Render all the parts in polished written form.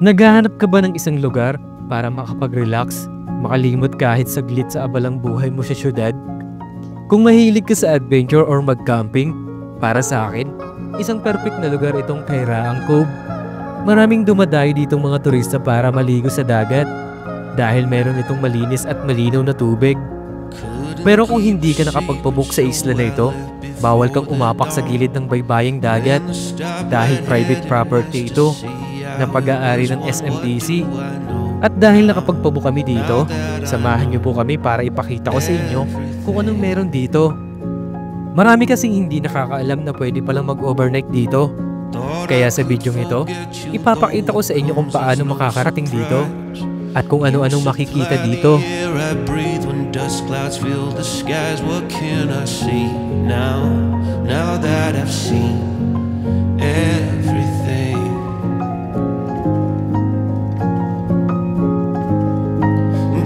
Naghahanap ka ba ng isang lugar para makapag-relax, makalimot kahit saglit sa abalang buhay mo sa syudad? Kung mahilig ka sa adventure or mag-camping, para sa akin, isang perfect na lugar itong Kairaang Cove. Maraming dumadayo ditong mga turista para maligo sa dagat dahil meron itong malinis at malinaw na tubig. Pero kung hindi ka nakapagpabook sa isla na ito, bawal kang umapak sa gilid ng baybaying dagat dahil private property ito na pag-aari ng SMDC. At dahil nakapagpabook kami dito, samahan niyo po kami para ipakita ko sa inyo kung anong meron dito. Marami kasing hindi nakakaalam na pwede palang mag-overnight dito. Kaya sa video ito, ipapakita ko sa inyo kung paano makakarating dito at kung ano-anong makikita dito. Now that I've seen everything,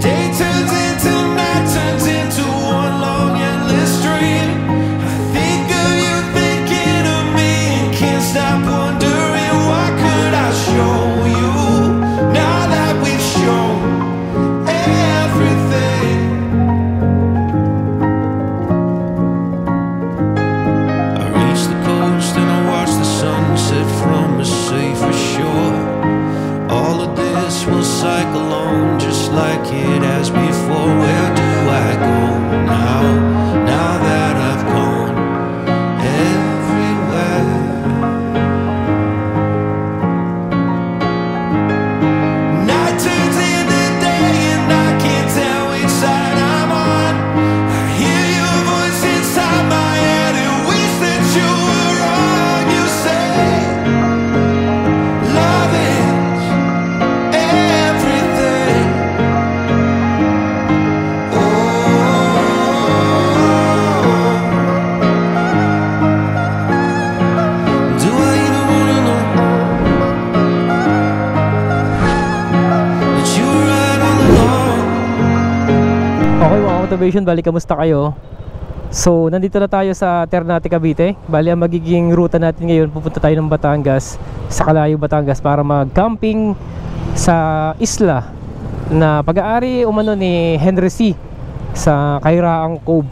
day turns into night, turns into one long endless dream. I think of you thinking of me and can't stop wondering what could I show you now that we've shown everything. I reach the coast and I watch the sunset from a safer shore. All of this will cycle on just like it has before. Where do I go now? Now that I've gone everywhere. Night turns into day and I can't tell which side I'm on. I hear your voice inside my head and wish that you were wrong. You say love is everything. Do I even wanna know that you were right all along? Okay mga motivation, bali kamusta kayo? So nandito na tayo sa Ternate, Cavite. Bali ang magiging ruta natin ngayon, pupunta tayo ng Batangas, sa Calayo, Batangas, para mag-camping sa isla na pag-aari umano ni Henry C. sa Kairaang Cove.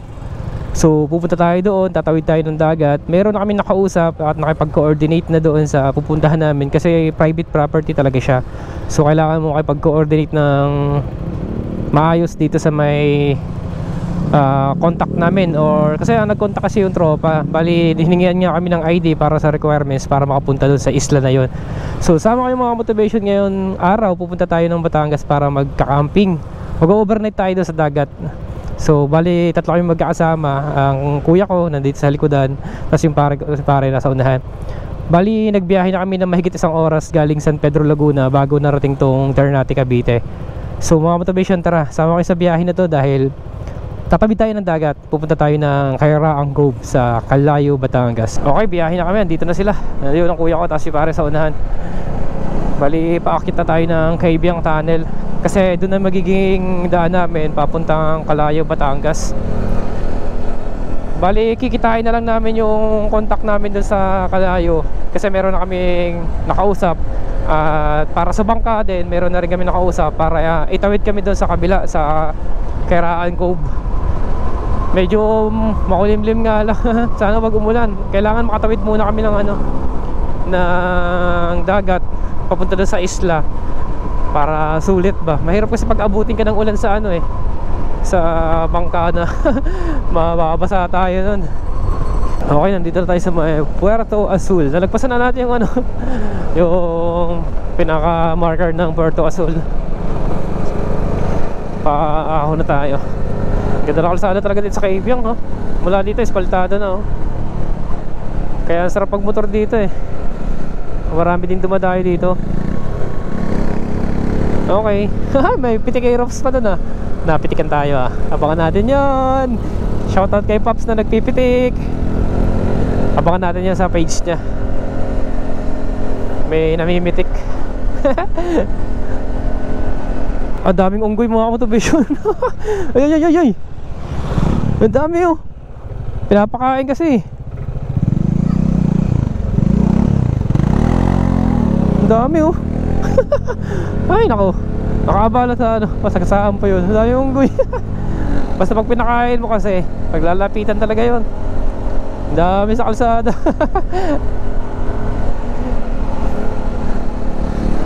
So pupunta tayo doon, tatawid tayo ng dagat. Meron na kami nakausap at nakipag-coordinate na doon sa pupuntahan namin kasi private property talaga siya. So kailangan mo makipag-coordinate ng maayos dito sa may contact namin, or kasi nag-contact kasi yung tropa. Bali hiningihan nga kami ng ID para sa requirements para makapunta doon sa isla na yon. So sama kayo mga motivation, ngayon araw pupunta tayo ng Batangas para magka-camping. Mag-overnight tayo doon sa dagat. So bali tatlo kami magkakasama. Ang kuya ko nandito sa likodan, tapos yung pare nasa unahan. Bali nagbiyahe na kami ng mahigit 1 oras galing San Pedro, Laguna bago narating tong Ternate, Cavite. So mga motivation, tara sama kayo sa biyahe na to dahil tatabi tayo ng dagat. Pupunta tayo ng Kairaang Cove sa Calayo, Batangas. Okay, biyahe na kami. Dito na sila. Nandito ang kuya ko, tapos yung pare sa unahan. Bali paakit na tayo ng Kaibiyang Tunnel kasi doon na magiging daan namin papuntang Calayo, Batangas. Bali kikitain na lang namin yung contact namin doon sa Calayo kasi meron na kaming nakausap. At para sa bangka din, meron na rin kami nakausap para itawid kami doon sa kabila sa Kairaang Cove. Medyo makulimlim nga lang. Sana wag umulan. Kailangan makatawid muna kami ng ng dagat papunta doon sa isla para sulit ba. Mahirap kasi pag abutin ka ng ulan sa sa bangka na mababasa tayo nun. Okay, nandito na tayo sa Puerto Azul. Nalagpasan na natin yung yung pinaka marker ng Puerto Azul. Paahon na tayo. Ganda na kalsada talaga dito sa Kaibiyang, no? Mula dito espaltado na, oh. Kaya sarap pag motor dito marami din dumadayo dito. Okay. May pitik aerops pa dun, napitikan tayo, abangan natin yon. Shoutout kay Pops na nagpipitik. Abangan natin yan sa page niya. May namimitik. Daming unggoy mga motivation. Ay. Ang dami, oh. Pinapakain kasi. Ang dami, oh. Ay nako, nakabala sa ano, pasagasaan pa yun. Dami unggoy. Basta pag pinakain mo kasi, paglalapitan talaga yun. Dami sa kalsada.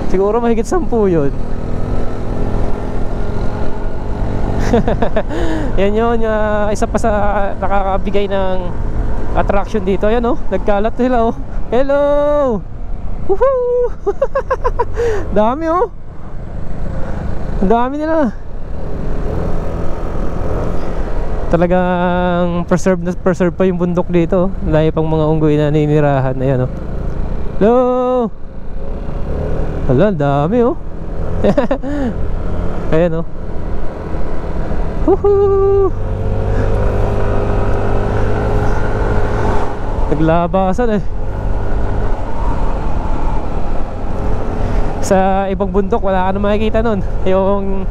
Siguro mahigit 10 yun. Yan yun, isa pa sa nakakabigay ng attraction dito. Ayan oh, nagkalat sila oh. Hello! Woohoo! Dami oh. Dami nila. Talagang preserve pa yung bundok dito. Layo pang mga unggoy na ninirahan. Ayan oh. Hello! Hala, dami oh. Ayan oh. Woohoo! Naglabasan eh. Sa ibang bundok wala ka na makikita nun. Yung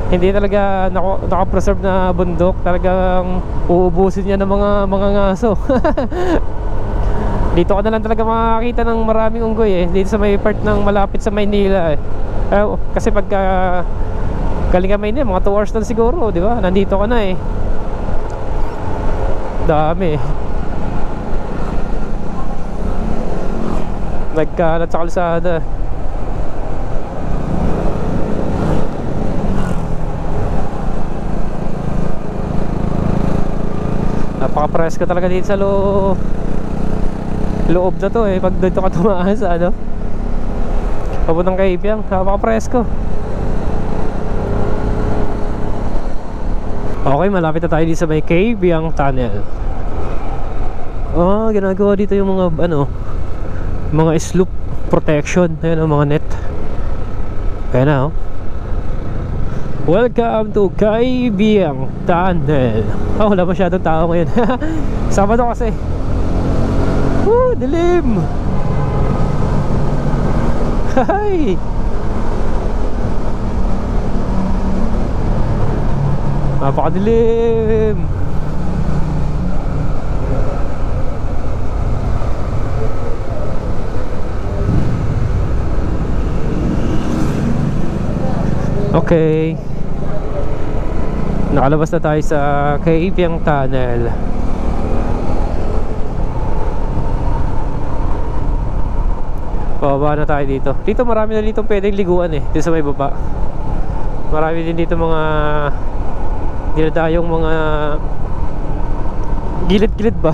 hindi talaga nakapreserve na bundok, talagang uubusin niya ng mga ngaso. Dito ka na lang talaga makakita ng maraming unggoy eh. Dito sa may part ng malapit sa Maynila eh. Kasi pagka galing ka Maynila, mga 2 hours na siguro, di ba? Nandito ka na eh. Dami eh. Nagkalat sa kalsada. Napaka-presko talaga dito sa loob na to eh. Pag dito ka tumaan sa ano, papuntang Kaibiang, napaka-presko. Okay, malapit na tayo dito sa may Kaibiang Tunnel. Oh, ginagawa dito yung mga ano, mga slope protection. Ayan ang mga net. Kaya na oh. Welcome to Kaibiang Tunnel. Oh, wala masyadong tao ngayon. Sabado kasi. Woo, dilim. Hay. Napakadilim. Okay, nakalabas na tayo sa Kaibiang Tunnel. Pababa na tayo dito. Dito marami na dito pwedeng liguan eh. Dito sa may baba marami din dito mga dinadayong mga gilid-gilid ba.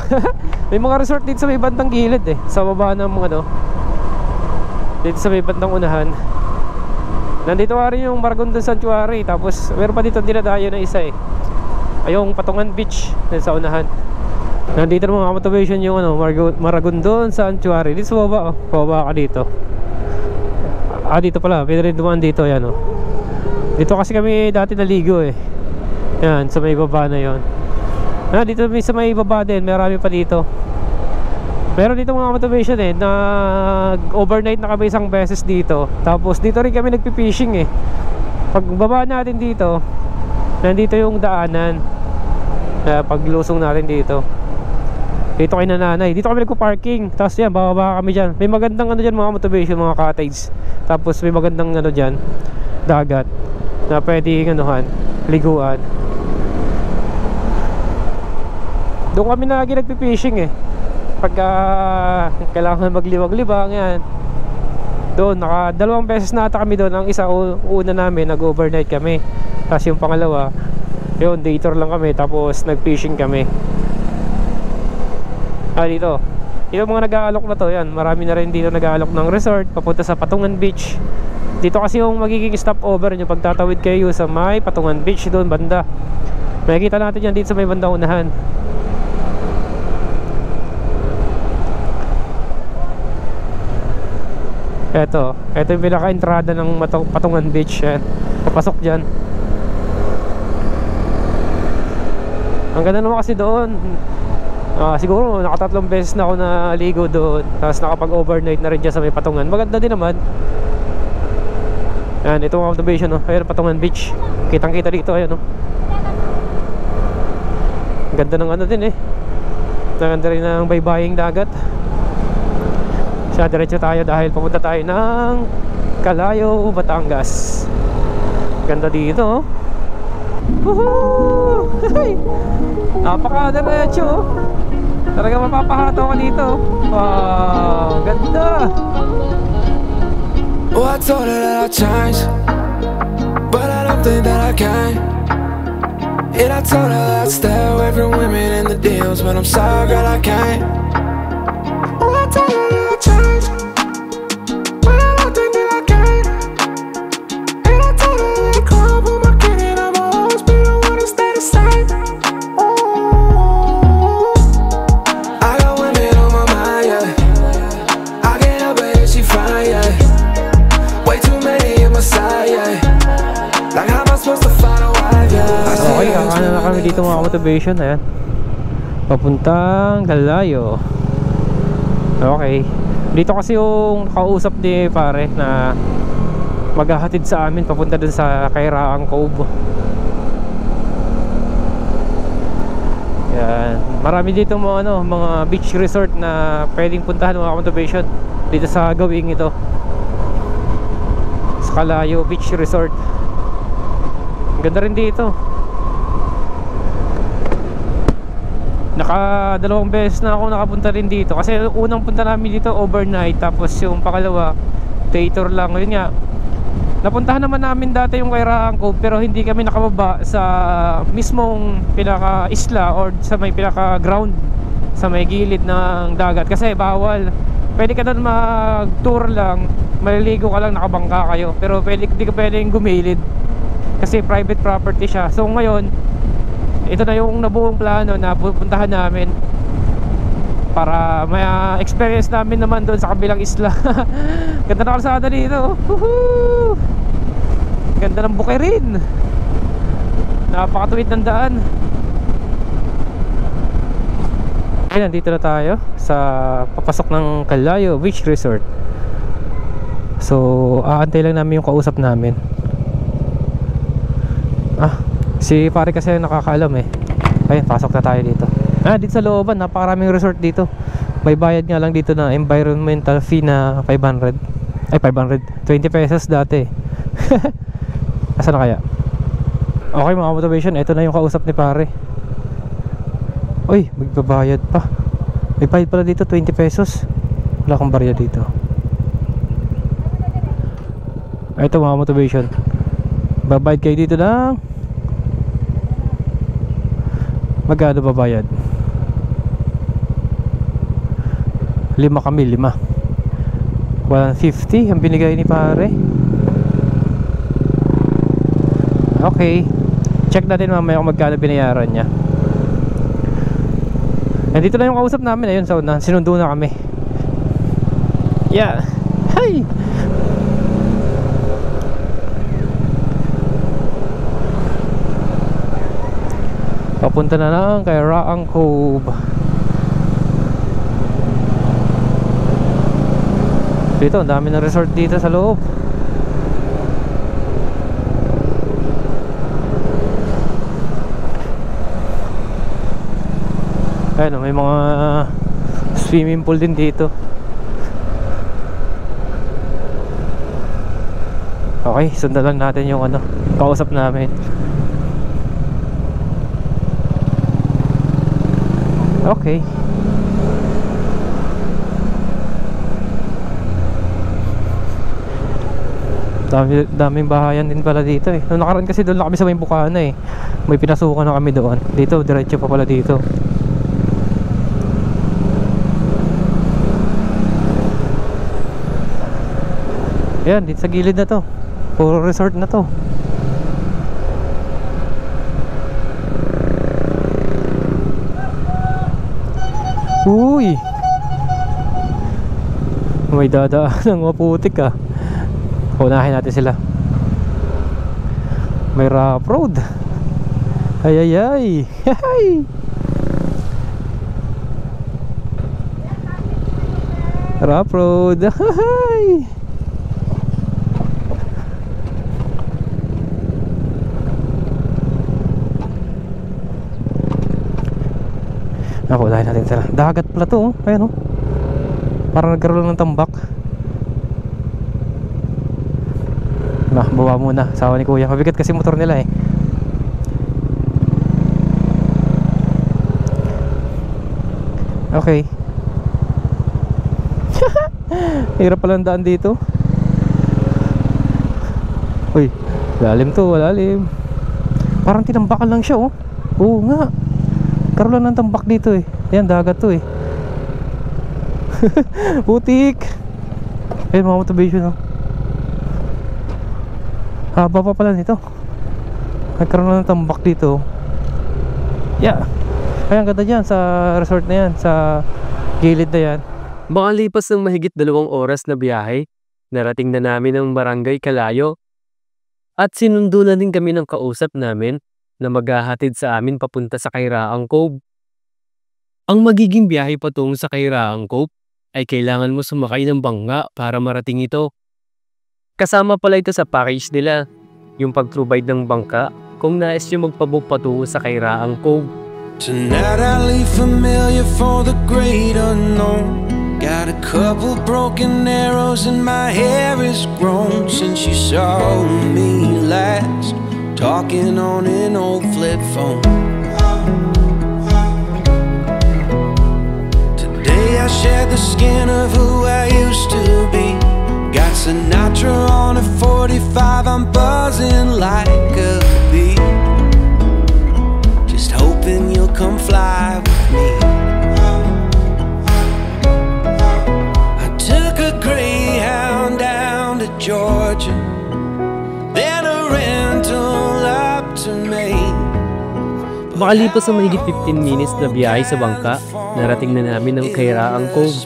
May mga resort dito sa may bandang gilid eh. Sa baba ng mga ano, dito sa may bandang unahan. Nandito nga rin yung Maragondon Sanctuary. Tapos meron pa dito dinadayo na isa eh, ayong Patungan Beach sa unahan. Nandito ng mga motivation yung ano, Maragondon Sanctuary. Dito sa baba oh, pababa ka dito. Dito pala, pwede rin dumaan dito. Yan oh. Dito kasi kami dati naligo eh. Yan, sa may baba na yon. Dito sa may baba din, marami pa dito. Meron dito mga motivation eh, nag-overnight na kami isang beses dito. Tapos dito rin kami nagpi-fishing eh. Pag baba natin dito, nandito yung daanan. Paglusong natin dito, dito kay nanay, dito kami nagpo-parking. Tapos yan, bababa kami dyan. May magandang ano dyan, mga motivation, mga cottage. Tapos may magandang ano dyan, dagat na pwedeng anuhan, liguan. Doon kami lagi nagpi-fishing eh. Pagka kailangan magliwag-libang yan, doon, dalawang beses na ata kami doon. Ang isa una namin, nag-overnight kami. Tapos yung pangalawa, yun, day tour lang kami. Tapos nag-fishing kami. Dito mga nag-aalok na to, yan, marami na rin dito nag-aalok ng resort papunta sa Patungan Beach. Dito kasi yung magiging stopover nyo pagtatawid kayo sa may Patungan Beach, doon banda. Makikita natin yan dito sa may bandang unahan. Ito yung pinaka-entrada ng Patungan Beach. Yan, papasok dyan. Ang ganda naman kasi doon. Siguro nakatatlong beses na ako naligo doon. Tapos nakapag-overnight na rin dyan sa may Patungan. Maganda din naman. Yan, ito ang observation no? Ayun, Patungan Beach. Kitang kita dito, ayun no? Ganda ng ano din eh. Ganda rin ng baybaying dagat. Sa diretso tayo dahil papunta tayo ng Calayo, Batangas. Ganda dito, oh. Woohoo! Napaka-diretso, oh. Talaga mapapahato ka dito. Wow, ganda. Oh, I told her that I'll change, but I don't think that I can. And I told her that I'd stay away from women in the deals, but I'm sorry, girl, I can't. Oh, I told her that I'll change, but I don't think that I can. And I told her that I'd call up on my kid and I'm always but I wanna stay the same. Oh, I got women on my mind, yeah. I can't help it if she fine, yeah. Way too many in my side, yeah. Like how am I supposed to find a wife, yeah. Okay, kakaano na kami dito mga motivation. Ayan, papuntang Calayo. Okay, dito kasi yung kausap ni pare na maghahatid sa amin papunta dun sa Kairaang Cove. Yan, marami dito mga beach resort na pwedeng puntahan mga motivation dito sa gawing ito, sa Calayo Beach Resort. Ganda rin dito. Dalawang beses na ako nakapunta rin dito. Kasi unang punta namin dito overnight, tapos yung pangalawa day tour lang. Yun nga, napuntahan naman namin dati yung Kairaang Cove, pero hindi kami nakababa sa mismong pinaka isla or sa may pinaka ground, sa may gilid ng dagat, kasi bawal. Pwede ka doon mag tour lang, maliligo ka lang, nakabangka kayo, pero hindi ka pwedeng gumilid kasi private property siya. So ngayon, ito na yung nabuong plano na pupuntahan namin para may experience namin naman doon sa kabilang isla. Ganda na kalsada dito. Woohoo! Ganda ng bukirin. Napakatuwid ng daan. Ayun, nandito na tayo sa papasok ng Calayo Beach Resort. So, aantay lang namin yung kausap namin. Si pare kasi nakakaalam eh. Ayun, pasok na tayo dito. Dito sa looban, napakaraming resort dito. May bayad nga lang dito na environmental fee na 500. Ay, 500, 20 pesos dati. Asa na kaya? Okay mga motivation, ito na yung kausap ni pare. Uy, magbabayad pa. May bayad pala dito, 20 pesos. Wala akong barya dito. Ito mga motivation, babayad kayo dito ng magkano babayad? 5 kami, 5 150 ang binigay ni pare. Okay, check natin mamaya kung magkano binayaran niya. Nandito na yung kausap namin. Ayun, so sinundo na kami. Yeah. Hey! Papunta na lang kay Kairaang Cove. Dito, ang dami ng resort dito sa loob. Ayun, may mga swimming pool din dito. Okay, sundan lang natin yung kausap namin. Okay. Daming bahayan din pala dito eh. Noong nakaraan kasi doon na kami sa may Bukana eh. May pinasukan na kami doon. Dito, diretso pa pala dito. Ayan, dito sa gilid na to. Puro resort na to. Uy, may dadaan ng maputik ah. Unahin natin sila. May rough road. Ay ay ay. Hey. Rough road. Hey. Ako, dahil natin sila. Dagat pala to, oh. Ayan, oh. Parang nagkaroon ng tambak. Baba muna. Sawa ni kuya. Mabigat kasi motor nila eh. Okay. Hirap palang daan dito. Uy, lalim to, lalim. Parang tinambakan lang siya oh. Oo nga. Karoon lang ng tambak dito eh. Ayan, dagat to eh. Putik. Ayun, mga motivation oh. Haba pa pala nito. Nagkaroon lang ng tambak dito. Yeah. Ay, ang ganda dyan sa resort na yan, sa gilid na yan. Makalipas ng mahigit 2 oras na biyahe, narating na namin ang Barangay Calayo at sinundo na din kami ng kausap namin na maghahatid sa amin papunta sa Kairaang Cove. Ang magiging biyahe patungo sa Kairaang Cove ay kailangan mo sumakay ng bangka para marating ito. Kasama pala ito sa package nila, yung pag-provide ng bangka kung nais nyo magpabook patungo sa Kairaang Cove. Tonight I leave familiar for the great unknown. Got a couple broken arrows and my hair is grown since you saw me last, talking on an old flip phone. Today I shed the skin of who I used to be. Got Sinatra on a 45, I'm buzzing like a bee. Just hoping you'll come fly with me. I took a Greyhound down to Georgia, then a rental up to Maine. Makalipas sa mahigit 15 minutes na biyahe sa bangka, narating na namin ang Kairaang Cove.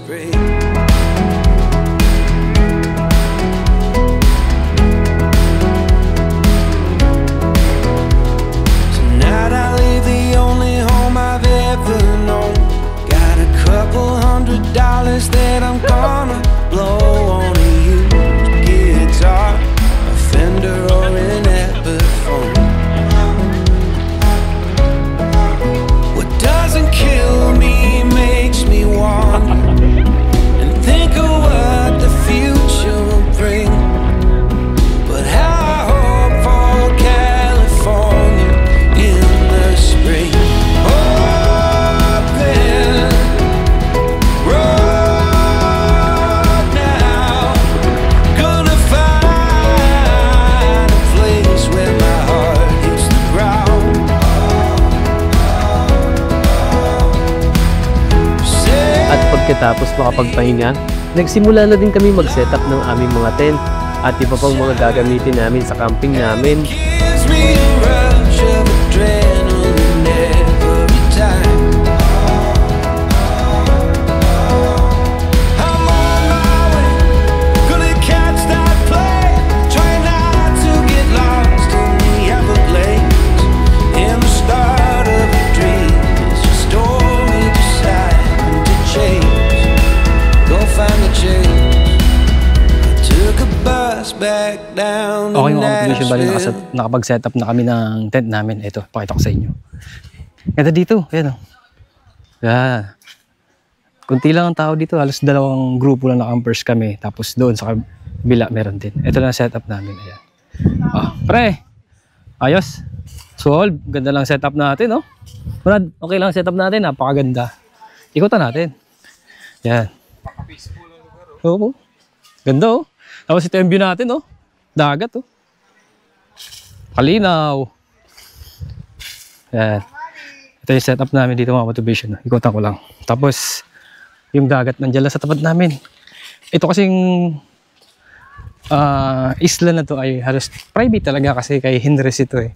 $100 that I'm gonna blow on a used guitar, a Fender or an Epiphone. What doesn't kill me makes me wonder and think of what the future will bring. But how I hope for California in the spring. Pagkatapos makapagpahinga, nagsimula na din kami mag-setup ng aming mga tent at iba pang mga gagamitin namin sa camping namin. Okay mga motivation, bali nakapag-set up na kami ng tent namin. Ito, pakita ko sa inyo. Ganda dito, ayan o. Yan. Kunti lang ang tao dito, halos 2 grupo lang na campers kami. Tapos doon sa kabila meron din. Ito lang set up namin, ayan. Pre, ayos. Solve, ganda lang setup natin, no? Brad, okay lang setup natin, napakaganda. Ikutan natin. Yan. Oo. Ganda, oh. Tapos ito yung view natin, oh. Dagat, oh. Kalinaw. Yan. Ito yung setup namin dito mga motivation. Ikutan ko lang. Tapos, yung dagat nandiyan lang sa tapat namin. Ito kasing isla na to ay halos private talaga kasi kay Henrys ito eh.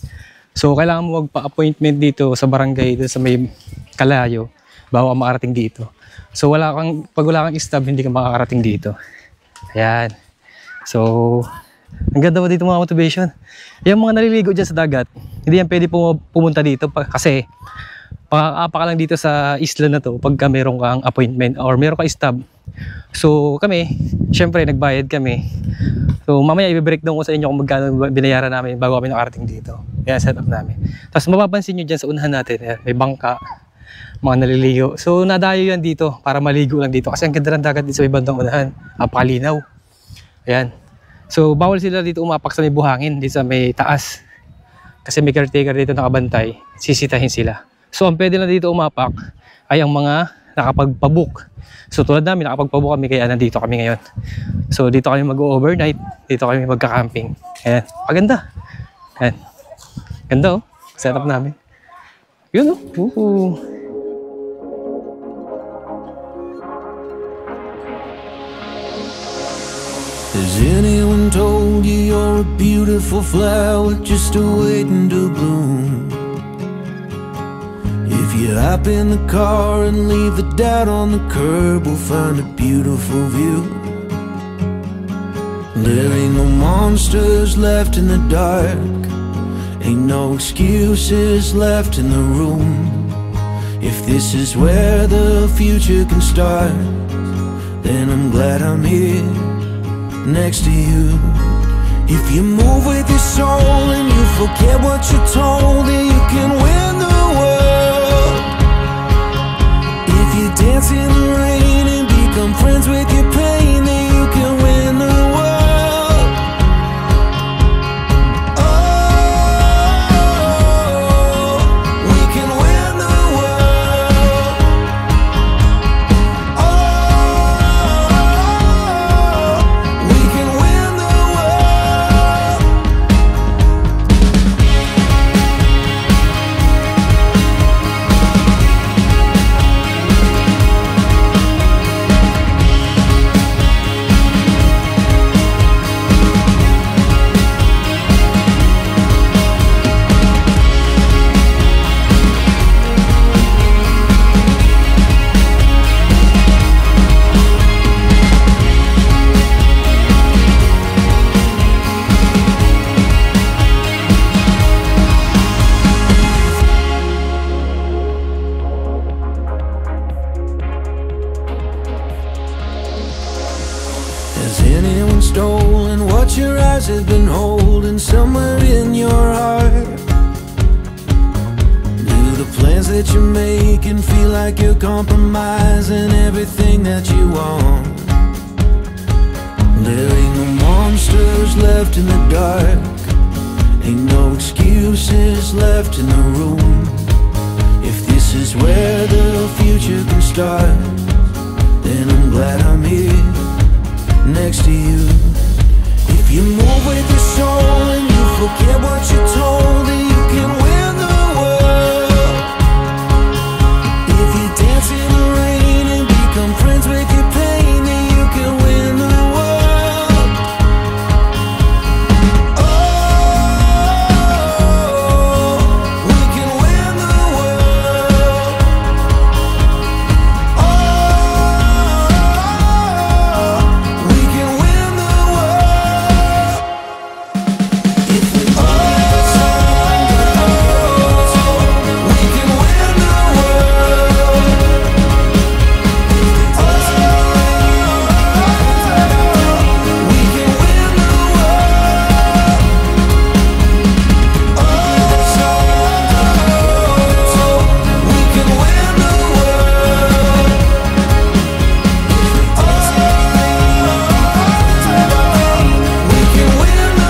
So, kailangan mo magpa-appointment dito sa barangay dito sa may Calayo bago ka makarating dito. So, pag wala kang stub, hindi ka makakarating dito. Ayan. So, ang ganda mo dito mga motivation. Yung mga naliligo dyan sa dagat, hindi yan pwede pumunta dito kasi pakakapa ka lang dito sa isla na to pagka meron kang appointment or meron kang stub. So kami, syempre nagbayad kami. So mamaya i-breakdown ko sa inyo kung magkano binayaran namin bago kami nakarating dito. Yan setup namin. Tapos mapapansin nyo dyan sa unahan natin, yan, may bangka. mga naliligo. So nadayo yan dito para maligo lang dito kasi ang ganda ng dagat dito sa ibang unahan. Napakalinaw. Ayan. So bawal sila dito umapak sa may buhangin, dito sa may taas. Kasi may caretaker dito nakabantay, sisitahin sila. So ang pwede na dito umapak ay ang mga nakapagpabook. So tulad namin, nakapagpabook kami kaya nandito kami ngayon. So dito kami mag-overnight, dito kami magka-camping. Ayan, maganda. Ayan. Ganda oh, setup namin. Yun oh. Has anyone told you you're a beautiful flower just waiting to bloom? If you hop in the car and leave the doubt on the curb, we'll find a beautiful view. There ain't no monsters left in the dark, ain't no excuses left in the room. If this is where the future can start, then I'm glad I'm here next to you. If you move with your soul and you forget what you're told, then you can win the world. If you dance in the rain and become friends with your pain, then you can win the world. Oh, we can win the world. Oh, we can win the world. Has anyone stolen what your eyes have been holding somewhere in your heart? Do the plans that you're making feel like you're compromising everything that you want? There ain't no monsters left in the dark, ain't no excuses left in the room. If this is where the future can start, then I'm glad I'm here next to you. If you move with your soul and you forget what you're told, then you can win the world. If you dance in the rain and become friends with your pain, then you can win the world. Oh, we can win the world. Oh, we can win the world. If we we can win the world. We can win the world. We can win the world. We can win the world.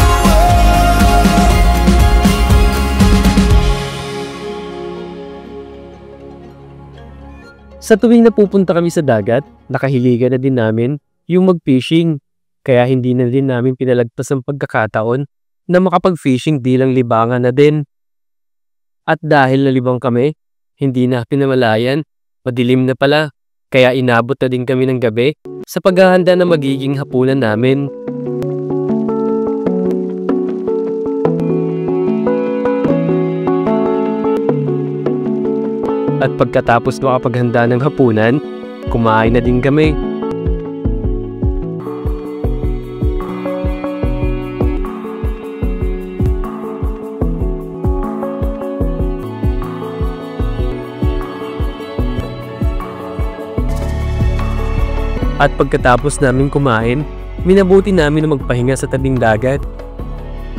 Sa tuwing napupunta kami sa dagat, nakahiligan na din namin yung mag-fishing. Kaya hindi na din namin pinalagpas ang pagkakataon na makapag-fishing bilang libangan na din. At dahil nalibang kami, hindi na pinamalayan, madilim na pala. Kaya inabot na din kami ng gabi sa paghahanda na magiging hapunan namin. At pagkatapos makapaghanda ng hapunan, kumain na din kami. At pagkatapos namin kumain, minabuti namin na magpahinga sa tabing dagat.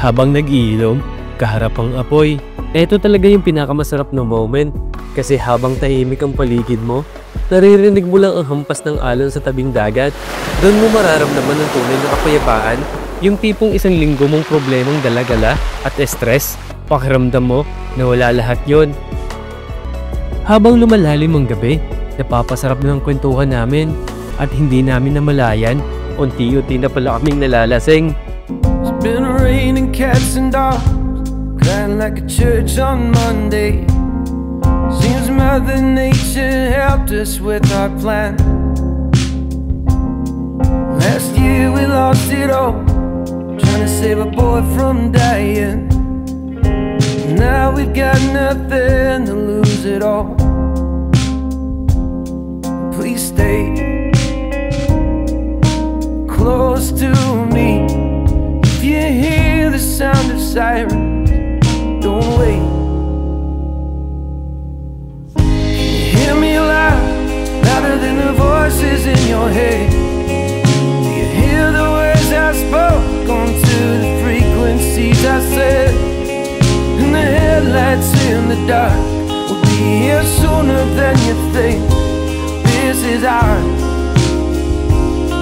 Habang nag-iinom, kaharap ang apoy. Ito talaga yung pinakamasarap na moment. Kasi habang tahimik ang paligid mo, naririnig mo lang ang hampas ng alon sa tabing dagat. Doon mo mararamdaman ang tunay na kapayapaan, yung tipong isang linggo mong problemang dalagala at stress, pakiramdam mo na wala lahat yon. Habang lumalalim ang gabi, napapasarap ng kwentuhan namin at hindi namin namalayan, unti-unti na pala kaming nalalasing. It's been raining cats and dogs, crying like a church on Monday. Seems Mother Nature helped us with our plan. Last year we lost it all, trying to save a boy from dying. Now we've got nothing to lose at all. Please stay close to me. If you hear the sound of sirens, don't wait. Hear me loud, louder than the voices in your head. Do you hear the words I spoke onto the frequencies I said? And the headlights in the dark will be here sooner than you think. This is ours,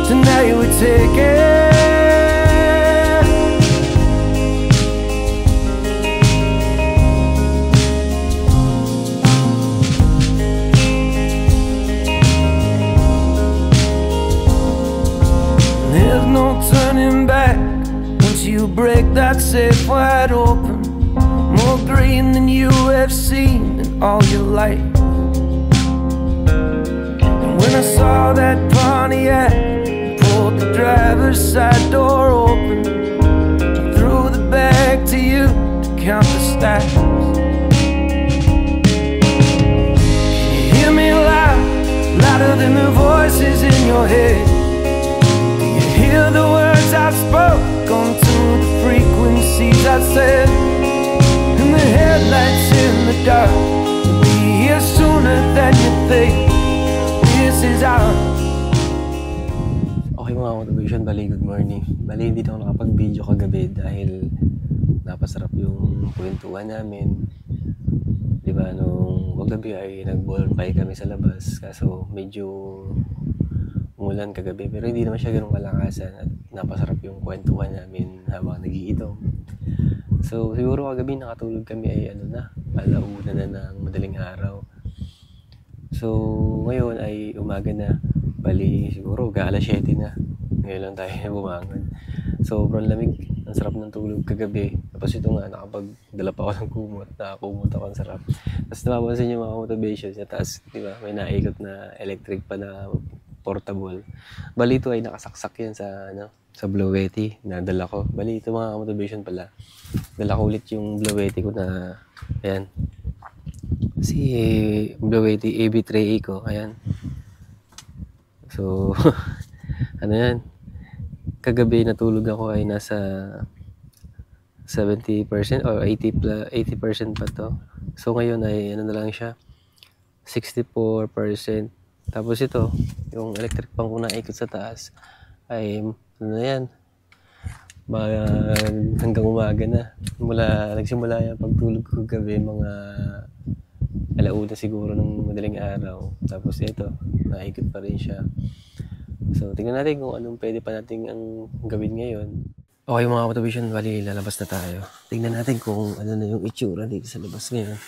tonight we take it. There's no turning back once you break that safe wide open. More green than you have seen in all your life. And when I saw that Pontiac, pulled the driver's side door open, I threw the bag to you to count the stacks. You hear me loud, louder than the voices in your head. Hear the words I spoke onto the frequencies I said. And the headlights in the dark will be here sooner than you think. This is ours. Okay mga motivation, bali good morning. Bali hindi na ako nakapag-video kagabi dahil napasarap yung kwentuhan namin. Diba nung kagabi ay nag-bonfire kami sa labas, kaso medyo umulan kagabi, pero hindi naman siya ganun kalakasan at napasarap yung kwentuhan namin habang nagiinom. So siguro kagabi nakatulog kami ay alauna na ng madaling araw. So ngayon ay umaga na, bali siguro alas 7 na. Ngayon lang tayo na bumangon. Sobrang lamig, ang sarap ng tulog kagabi. Tapos ito nga, nakapagdala pa ako ng kumot, nakakumot ako, ang sarap. Tapos napapansin yung mga motivation sa taas, di ba? May naikot na electric pa na portable. Bali ito ay nakasaksak yan sa Blowetty na dala ko. Bali ito mga motivation pala. Dala ko ulit yung Blowetty ko na, ayan. Si Blowetty AB3A ko, ayan. So, ano yan? Kagabi natulog ako ay nasa 70% or 80% pa to. So ngayon ay na lang siya, 64%. Tapos ito, yung electric pang ko naikot sa taas ay yan, hanggang umaga na. Nagsimula yung pagtulog ko gabi mga alauna siguro ng madaling araw. Tapos ito, naikot pa rin siya. So tingnan natin kung anong pwede pa natin ang gawin ngayon. Okay mga motivation, bali lalabas na tayo. Tingnan natin kung ano na yung itsura dito sa labas ngayon.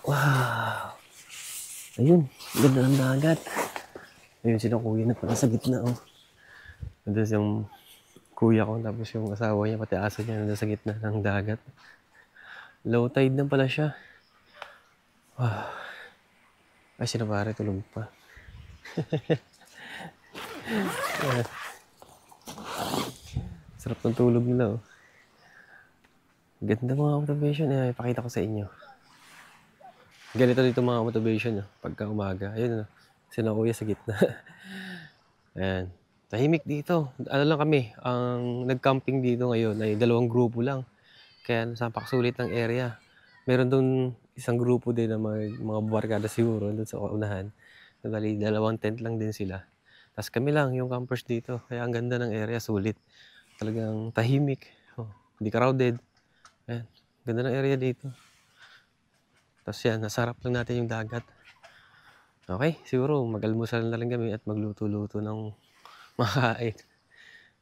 Wow! Ayun, ganda ng dagat. Ayun sila kuya na pala sa gitna. Oh. Nandun yung kuya ko, tapos yung asawa niya, pati aso niya, nandun sa gitna ng dagat. Low tide na pala siya. Wow. Ay, sila pare, tulog pa. Sarap ng tulog nila. Oh. Ganda mga motivation. Ipakita ko sa inyo. Ganito dito mga motivation, pagka umaga. Ayun, sila kuya sa gitna. Ayan. Tahimik dito. Ano lang kami, ang nag-camping dito ngayon ay 2 grupo lang. Kaya napakasulit ng area. Meron doon isang grupo din na mga barkada siguro doon sa unahan. Bali, 2 tent lang din sila. Tapos kami lang, yung campers dito. Kaya ang ganda ng area, sulit. Talagang tahimik. Hindi crowded. Ayan. Ganda ng area dito. Tapos yan, nasarap lang natin yung dagat. Okay, siguro mag-almusal na lang kami at magluto-luto ng makain.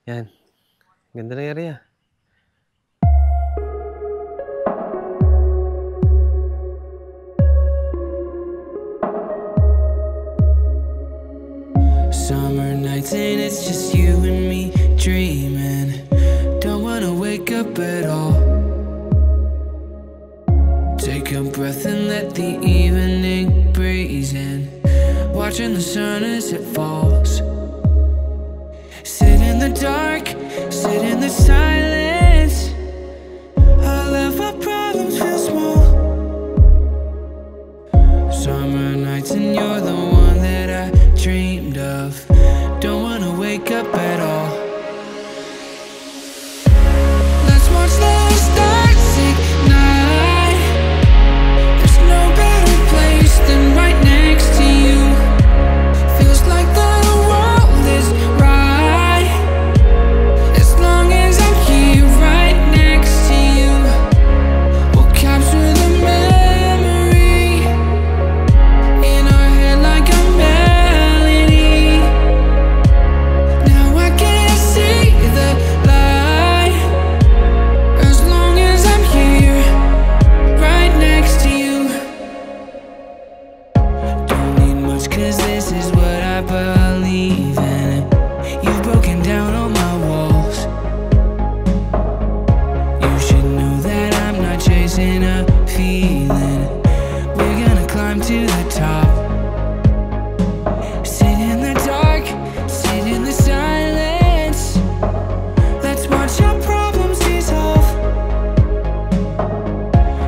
Yan, ganda na area. Summer nights and it's just you and me dreaming. Don't wanna wake up at all. Take a breath and let the evening breeze in. Watching the sun as it falls. Sit in the dark, sit in the silence. I love our problems feel small. Summer nights and you're the one that I dreamed of. Don't wanna wake up at all. Let's watch the stars ignite. There's no better place than right next to you. Feels like the world is right as long as I'm here right next to you. We'll capture the memory in our head like a melody. Now I can see the light as long as I'm here right next to you. Don't need much 'cause this is what I believe in. You've broken down all my walls. You should know that I'm not chasing a feeling. We're gonna climb to the top. Sit in the dark, sit in the silence. Let's watch our problems dissolve.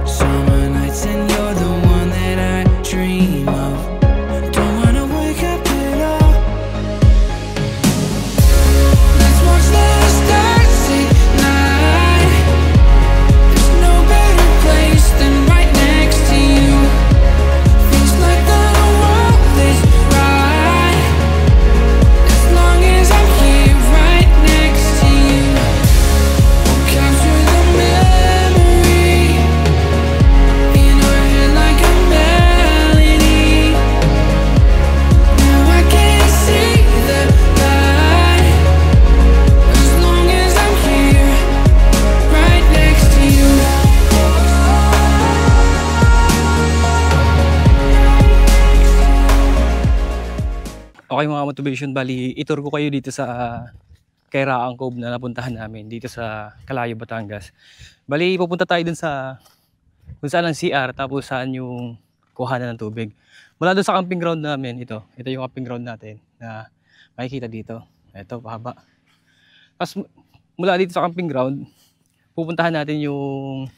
Summer nights and you're the one that I dream of. Don't wanna wake up at all. Let's watch the stars ignite. There's no better place than right next to you. Feels like the world is right as long as I'm here right next to you. We'll capture the memory in our head like a melody. Now I can see the light as long as I'm here right next to you. Okay mga motivation, bali itur ko kayo dito sa Kairaang Cove na napuntahan namin dito sa Calayo, Batangas. Bali pupunta tayo dun sa kung saan ang CR, tapos saan yung kuhanan ng tubig. Mula doon sa camping ground namin, ito yung camping ground natin na makikita dito. Ito, pahaba. Tapos mula dito sa camping ground, pupuntahan natin yung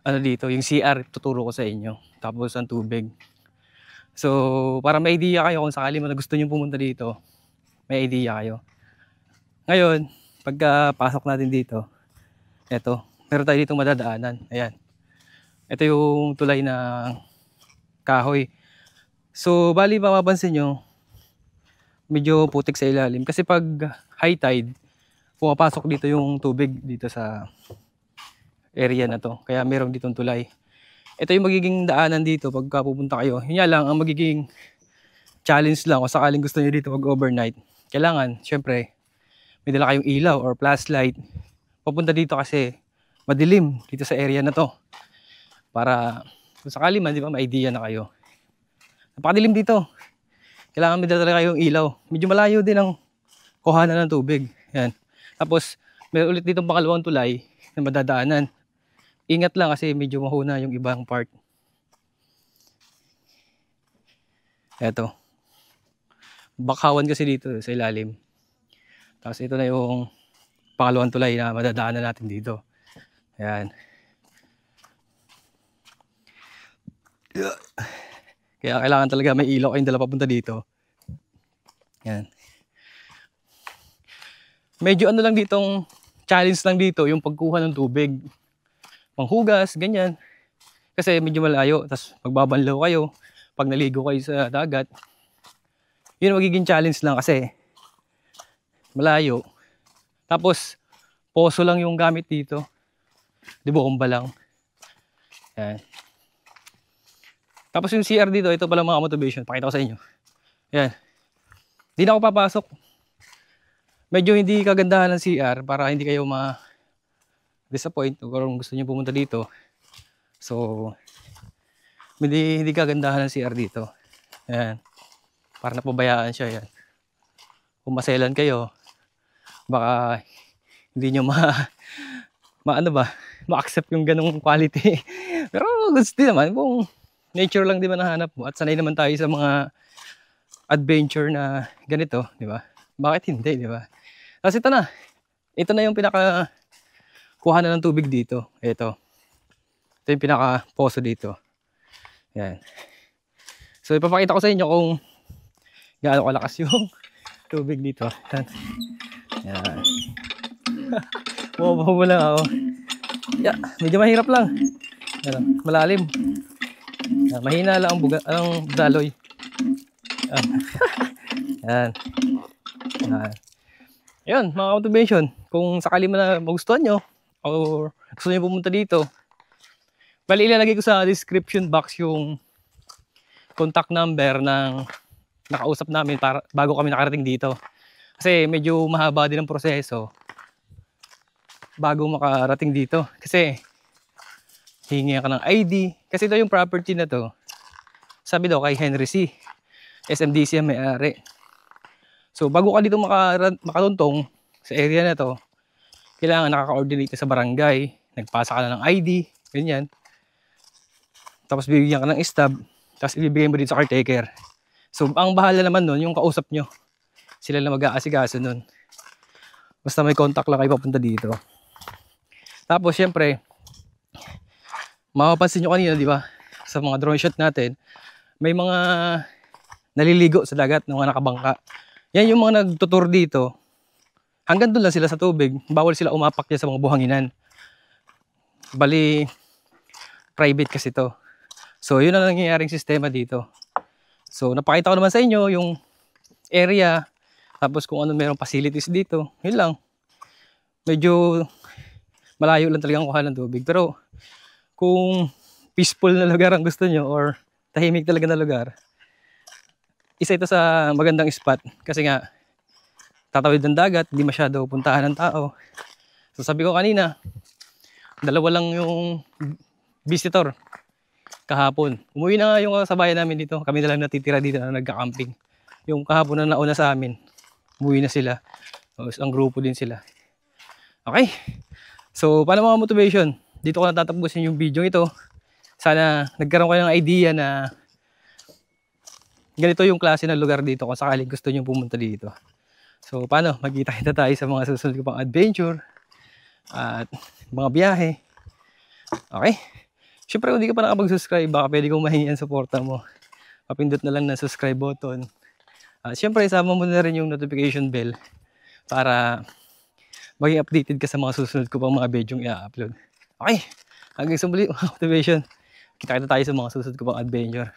ano dito, yung CR, tuturo ko sa inyo. Tapos ang tubig. So, para may idea kayo kung sakali mo na gusto nyo pumunta dito, may idea kayo. Ngayon, pagkapasok natin dito, eto, meron tayo ditong madadaanan. Ayan. Ito yung tulay ng kahoy. So, bali mapapansin nyo, medyo putik sa ilalim. Kasi pag high tide, pumapasok dito yung tubig dito sa area na to. Kaya meron ditong tulay. Ito yung magiging daanan dito pagka pupunta kayo. Yun lang, ang magiging challenge lang kung sakaling gusto nyo dito mag-overnight. Kailangan, syempre, may dala kayong ilaw or flashlight. Papunta dito kasi madilim dito sa area na to. Para kung sakali man, di ba, may idea na kayo. Napakadilim dito. Kailangan may dala kayong ilaw. Medyo malayo din ang kuhanan ng tubig. Yan. Tapos, may ulit ditong pangalawang tulay na madadaanan. Ingat lang kasi medyo mahuna yung ibang part. Eto. Bakawan kasi dito sa ilalim. Tapos ito na yung pangalawang tulay na madadaanan natin dito. Ayan. Kaya kailangan talaga may ilaw kayong dala papunta dito. Ayan. Medyo ano lang ditong challenge lang dito yung pagkuha ng tubig. Panghugas, ganyan. Kasi medyo malayo. Tapos magbabanlaw kayo pag naligo kayo sa dagat. Yun magiging challenge lang kasi malayo. Tapos poso lang yung gamit dito. Di ba, kumba lang. Yan. Tapos yung CR dito, ito pala mga motivation. Pakita ko sa inyo. Yan. Hindi na ako papasok. Medyo hindi kagandahan ng CR para hindi kayo ma-disappoint kung gusto niyo pumunta dito. So, hindi kagandahan ng CR dito. Yan. Para napabayaan siya. Yan. Kung maselan kayo, baka hindi nyo ma-accept yung ganong quality. Pero gusto naman, kung nature lang di ba nahanap mo at sanay naman tayo sa mga adventure na ganito, di ba? Bakit hindi, di ba? Kasi ito na yung pinaka kuha na ng tubig dito. Ito yung pinaka poso dito. Yan. So ipapakita ko sa inyo kung gaano kalakas yung tubig dito. Yan. Bumabaw mo lang ako. Yeah, medyo mahirap lang. Yan, malalim. Yan, mahina lang ang daloy. Yan. Yan. Yan, mga motivation. Kung sakali mo na magustuhan nyo o gusto nyo pumunta dito, bali ilalagay ko sa description box yung contact number ng nakausap namin para bago kami nakarating dito. Kasi medyo mahaba din ang proseso bago makarating dito. Kasi hingi ka ng ID. Kasi ito yung property na to. Sabi daw kay Henry C. SMDC ang may-ari. So bago ka dito makatuntong sa area na to, kailangan nakaka-coordinate sa barangay. Nagpasa ka na ng ID. Ganyan. Tapos bibigyan ka ng stub. Tapos ibibigay mo dito sa caretaker. So, ang bahala naman nun, yung kausap nyo. Sila na mag-aasikaso nun. Basta may contact lang kayo papunta dito. Tapos, syempre, mapapansin nyo kanina, di ba? Sa mga drone shot natin, may mga naliligo sa dagat, mga nakabangka. Yan yung mga nagtutur dito. Hanggang doon lang sila sa tubig. Bawal sila umapak dyan sa mga buhanginan. Bali, private kasi to. So, yun ang nangyayaring sistema dito. So, napakita ko naman sa inyo yung area, tapos kung ano merong facilities dito, yun lang. Medyo malayo lang talaga ang kuha ng tubig. Pero, kung peaceful na lugar ang gusto nyo, or tahimik talaga na lugar, isa ito sa magandang spot. Kasi nga, tatawid ng dagat, hindi masyado puntahan ng tao. So, sabi ko kanina, dalawa lang yung visitor kahapon. Umuwi na nga yung kasabayan namin dito. Kami na lang natitira dito na nagka-camping. Yung kahapon na nauna sa amin, umuwi na sila. So, ang grupo din sila. Okay. So, paano mga motivation? Dito ko na tatapusin yung video ito. Sana nagkaroon kayo ng idea na ganito yung klase ng lugar dito kung sakaling gusto nyo pumunta dito. So, paano? Magkita-kita tayo sa mga susunod ko pang adventure at mga biyahe. Okay. Siyempre, kung di ka pa nakapag-subscribe, baka pwede kong mahingi ang suporta mo. Papindot na lang na subscribe button. At siyempre, isama mo na rin yung notification bell para maging updated ka sa mga susunod ko pang mga video yung i-upload. Okay, hanggang sa muli mga motivation. Kita-kita tayo sa mga susunod ko pang adventure.